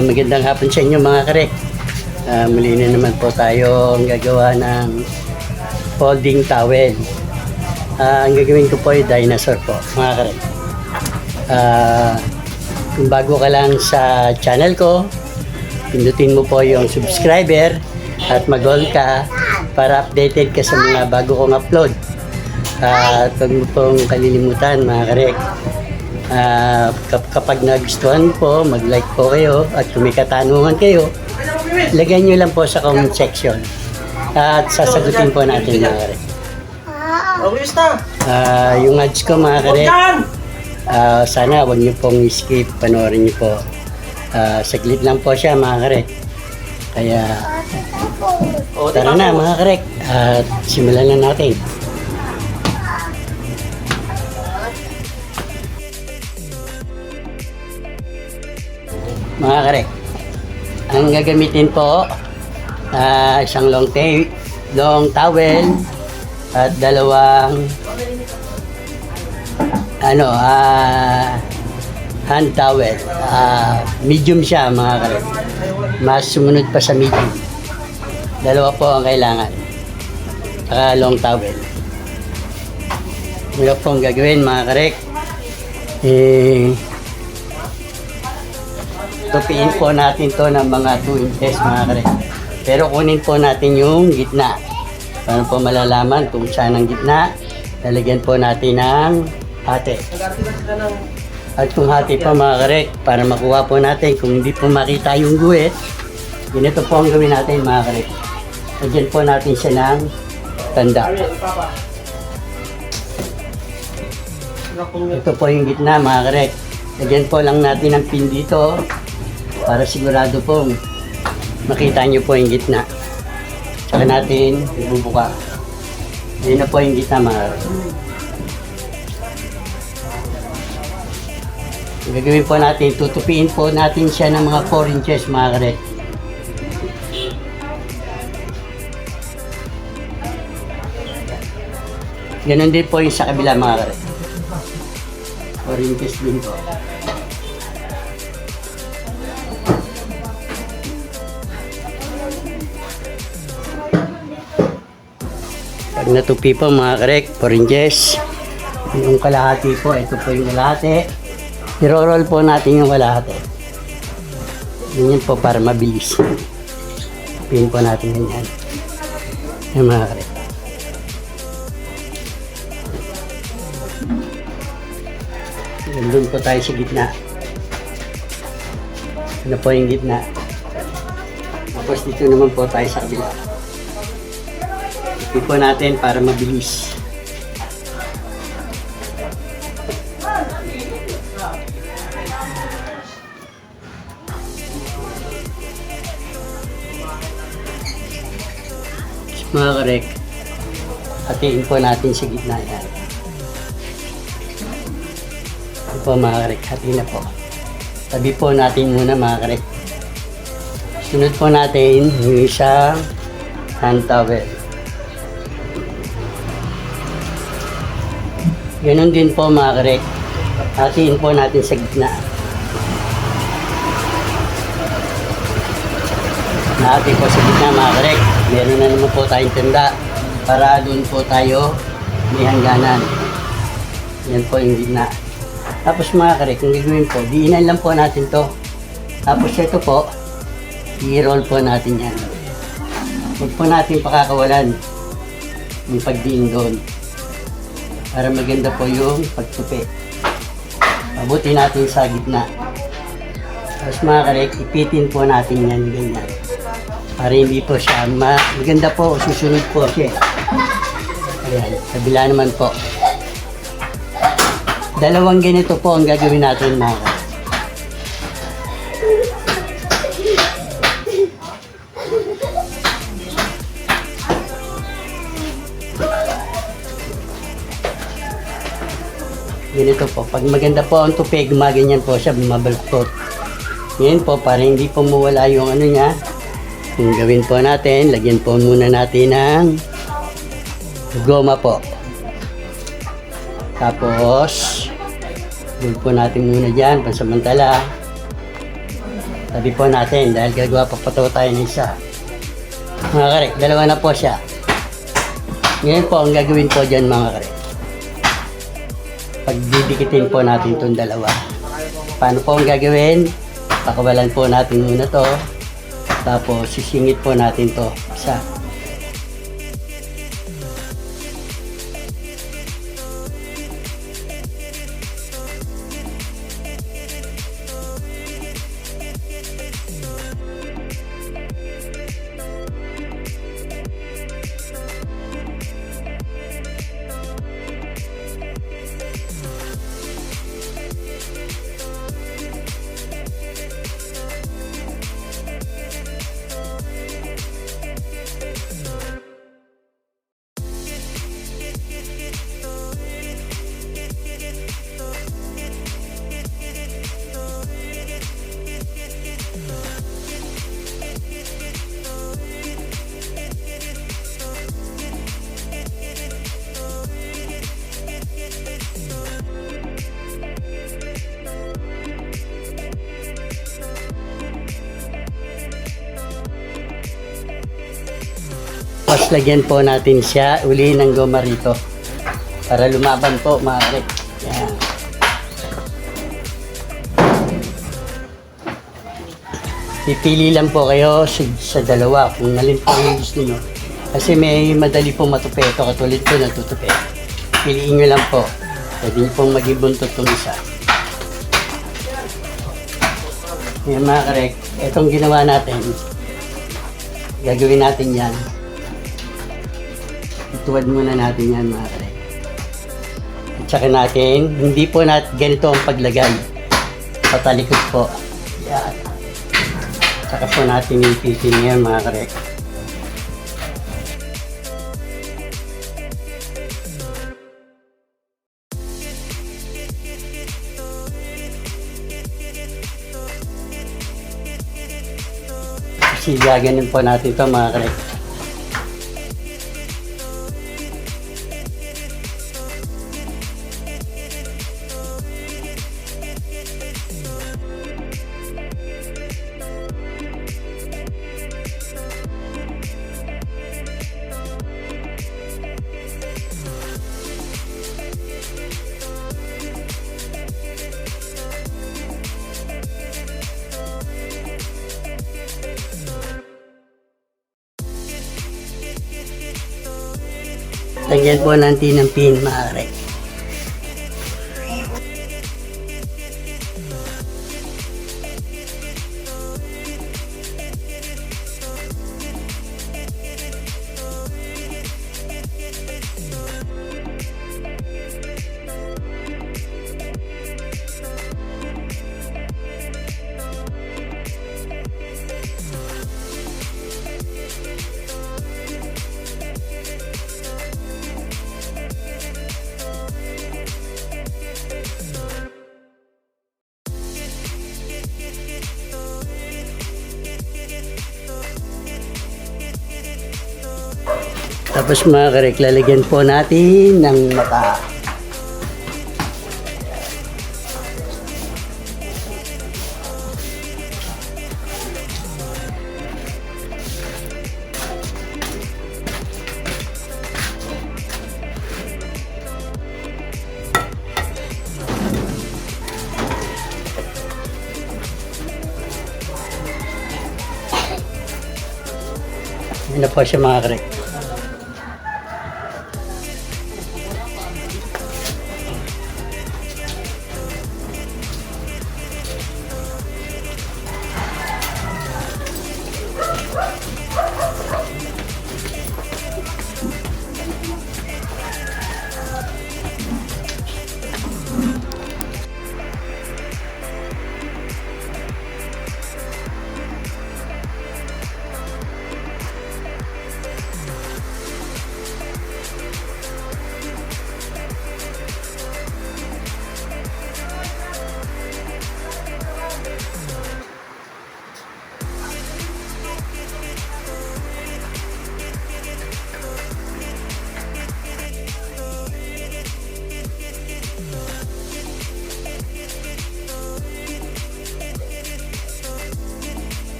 Magandang hapon sa inyo mga karek. Muli na naman po tayo ang gagawa ng folding towel. Ang gagawin ko po ay dinosaur po mga karek. Kung bago ka lang sa channel ko, pindutin mo po yung subscriber at mag-all ka para updated ka sa mga bago kong upload. At huwag mo pong kalilimutan mga karek. Kapag nagustuhan po, mag-like po kayo at kung may katanungan kayo, lagyan nyo lang po sa comment section at sasagutin po natin mga karek. Yung ads ko mga karek, sana huwag nyo pong skip, panoorin nyo po. Saglit lang po siya mga karek. Kaya tara na mga karek at simulan na natin. Mga karek, ang gagamitin po isang long towel at dalawang hand towel. Medium siya mga karek, mas sumunod pa sa medium. Dalawa po ang kailangan, saka long towel. Ano po ang gagawin mga karek? Tupiin po natin to ng mga 2 inches mga karek. Pero kunin po natin yung gitna. Para po malalaman kung saan ang gitna, lalagyan po natin ng hati. At kung hati pa mga karek, para makuha po natin, kung hindi po makita yung guhit, ganito po ang gawin natin mga karek. Lagyan po natin siya ng tanda. Ito po yung gitna mga karek. Lagyan po lang natin ng pin dito para sigurado pong makita nyo po yung gitna. Saka natin ibubuka. Ayan na po yung gitna mga karek. Gagawin po natin, tutupiin po natin siya ng mga 4 inches mga karek. Ganon din po yung sa kabila mga karek. 4 inches din po. Pag natupi po mga karek, 4 inches. Yung kalahati po, ito po yung kalahati. I-roll po natin yung kalahati. Ganyan po para mabilis. Tupiin po natin ganyan. Yung mga karek. Doon po tayo sa gitna. Ano po yung gitna. Tapos dito naman po tayo sa kabila. Tupi po natin para mabilis. Mga karek, hatiin po natin sa gitna yan. Ito po mga karek, hati na po. Tabi po natin muna mga karek. Sunod po natin yung isang hand towel. Ganon din po mga karek. Hatiin po natin sa gitna. Nahati po sa gitna mga karek. Meron na naman po tayong tanda para doon po tayo may hangganan. Yan po yung gitna. Tapos mga karek, kung gagawin po, diinan lang po natin to. Tapos ito po, i-roll po natin yan. Huwag po natin pakakawalan yung pagdiin doon. Para maganda po yung pagtupi. Pabuti natin sa gitna. Tapos mga karek, ipitin po natin yan ganyan. Para hindi po siya maganda po, susunod po siya. Ayan, kabila naman po. Dalawang ganito po ang gagawin natin mga karek. Ganito po. Pag maganda po ang tupi, gumaganyan po siya, bumabaluktot. Ngayon po, para hindi po mawala yung ano niya, kung gawin po natin, lagyan po muna natin ng goma po. Tapos, hold po natin muna dyan, pansamantala. Tabi po natin dahil gagawa pa po tayo ng isa. Mga karek, dalawa na po siya. Ngayon po, ang gagawin po dyan mga karek. Pagdidikitin po natin itong dalawa. Paano po ang gagawin? Pakawalan po natin muna to. Tapos sisingit po natin to isa. Tapos lagyan po natin siya uli ng goma rito para lumaban po mga karek. Yan. Pipili lang po kayo sa dalawa kung alin po yung gusto nyo. Kasi may madali pong matupi. Ito katulad po natutupi. Piliin nyo lang po. Pwede nyo pong maging buntot itong isa. Yan mga karek. Itong ginawa natin. Gagawin natin yan. Ituwad muna natin yan mga karek. At saka natin, hindi po natin ganito ang paglagay. Patalikod po. Yan. Saka po natin ipitin yan mga karek. Kasi gaganin po natin ito mga karek. Lagyan po natin ng pin mga karek. Tapos mga karek, lalagyan po natin ng mata. Yan na po siya mga karek.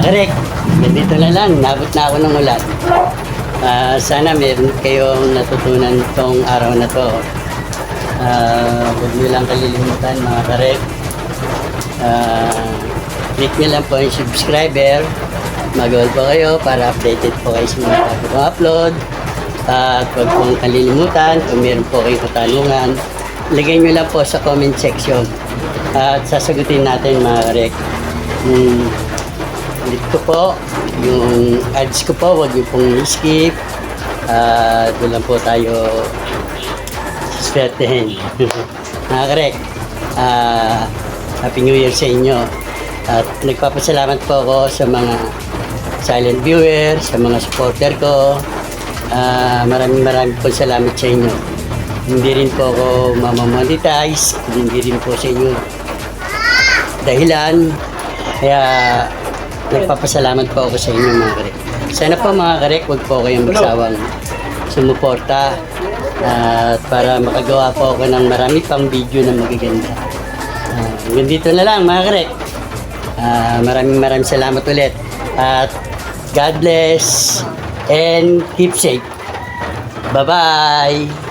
Karek, ganito na lang. Nabot na ako ng ulan. Sana meron kayong natutunan tong araw na to. Huwag nyo lang kalilimutan mga karek. Click nyo lang po yung subscriber. Mag-all po kayo para updated po kayo sa mga bago kong upload. At huwag pong kalilimutan kung meron po kayong katanungan, lagay nyo lang po sa comment section. At sasagutin natin mga karek. Ulit ko po, yung ads ko po, huwag nyo pong skip. Doon lang po tayo swertehin. Mga karek, Happy New Year sa inyo. At nagpapasalamat po ako sa mga silent viewers, sa mga supporter ko. Maraming po salamat sa inyo. Hindi rin po ako mamamonetize, hindi rin po sa inyo dahilan. Kaya nagpapasalamat po ako sa inyo mga karek. Sana po mga karek, huwag po kayong magsawang sumuporta at para makagawa po ako ng marami pang video na magaganda. Hanggang dito na lang mga karek. Maraming salamat ulit. At God bless and keep safe. Bye-bye!